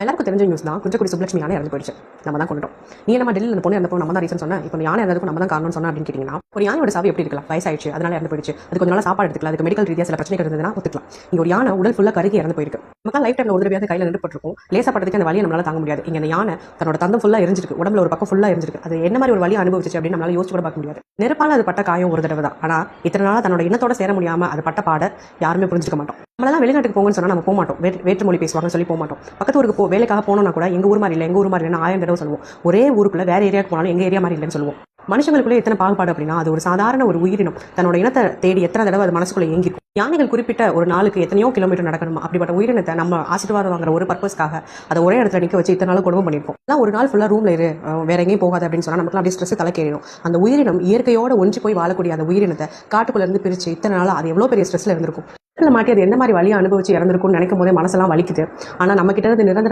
எல்லாருக்கும் தெரிஞ்ச நியூஸ் தான். குஞ்சக்குடி சுப்லட்சுமி யானை இறந்து போயிடுச்சு. நம்ம தான் கொண்டுட்டோம். நீ நம்ம டெல்லியில் அந்த பொண்ணு இறந்தப்போ நம்ம தான் ரீசன் சொன்னேன். இப்போ யானை இறந்ததுக்கு நம்ம தான் காரணம் சொன்னா அப்படின்னு கேட்டீங்கன்னா, ஒரு யானையோட சாவு எப்படி இருக்கலாம்? வயசாயிடுச்சு, அதனால இறந்து போயிடுச்சு. அது கொஞ்சம் நாள் சாப்பாடு எடுத்துக்கலாம், அதுக்கு மெடிக்கல் ரீதியாக சில பிரச்சனைகள் இருந்ததுன்னா ஒத்துக்கலாம். இங்க ஒரு யானை உடல் ஃபுல்லாக கருகி இறந்து போயிருக்கு. மக்கள் லைஃப் டைம்ல ஒரு தடவையாவது கையில் நின்று போட்டுருக்கும். லேசப்பட்டதுக்கு அந்த வலியை நம்மளால தாங்க முடியாது. இங்க அந்த யானை தன்னோட தந்தம் ஃபுல்லாக எரிஞ்சிருக்கு, உடம்புல ஒரு பக்கம் ஃபுல்லாக எரிஞ்சிருக்கு. அது என்ன மாதிரி ஒரு வலி அனுபவிச்சு அப்படின்னு நம்மளால யோசிச்சு கூட பார்க்க முடியாது. நெருப்பால அது பட்ட காயம் ஒரு தடவை தான். ஆனா இத்தனை நாளா தன்னோட இனத்தோட சேர முடியாம அது பட்ட பாட யாருமே புரிஞ்சுக்க மாட்டோம். நம்மளால வெளிநாட்டுக்கு போங்கன்னு சொன்னா நம்ம போக மாட்டோம். வேற்று மொழி பேசுவாங்கன்னு சொல்லி போக மாட்டோம். பக்கத்து ஊருக்கு வேலைக்காக போனோம்னா கூட எங்க ஊர் மாதிரி இல்லை, எங்க ஊர் மாதிரி இல்லைன்னு 1000 தடவை சொல்லுவோம். ஒரே ஊருக்குள்ள வேற ஏரியாவுக்கு போனாலும் எங்க ஏரியா மாதிரி இல்லைன்னு சொல்லுவோம். மனுஷங்களுக்குள்ள எத்தனை பாகுபாடு அப்படின்னா, அது ஒரு சாதாரண ஒரு உயிரினம் தன்னோட இனத்தை தேடி எத்தனை தடவை அது மனசுக்குள்ள ஏங்கிக்கும். யானைகள் குறிப்பிட்ட ஒரு நாளுக்கு எத்தனையோ கிலோமீட்டர் நடக்கணுமா? அப்படிப்பட்ட உயிரினத்தை நம்ம ஆசீர்வாதம் வாங்குற ஒரு பர்பஸ்க்காக அதை ஒரே இடத்துல நிக்க வச்சு இத்தனை நாள் கொடுமை பண்ணிருக்கோம். அதான் ஒரு நாள் ஃபுல்லா ரூம்ல இரு, வேற எங்கேயும் போகாது அப்படின்னு சொன்னா நமக்கு அப்படியே ஸ்ட்ரெஸ் தலைக்கேறிடும். அந்த உயிரினம் இயற்கையோட ஒன்றி போய் வாழக்கூடிய அந்த உயிரினத்தை காட்டுக்குள்ள இருந்து பிரிச்சு இத்தனை நாள் அது எவ்வளவு பெரிய ஸ்ட்ரெஸ்ல இருந்திருக்கும். மாட்டி அது எந்த மாதிரி வழியை அனுபவிச்சு இறந்திருக்கும்னு நினைக்கும் போதே மனசெல்லாம் வலிக்குது. ஆனா நம்ம கிட்ட இருந்து நிரந்தரம்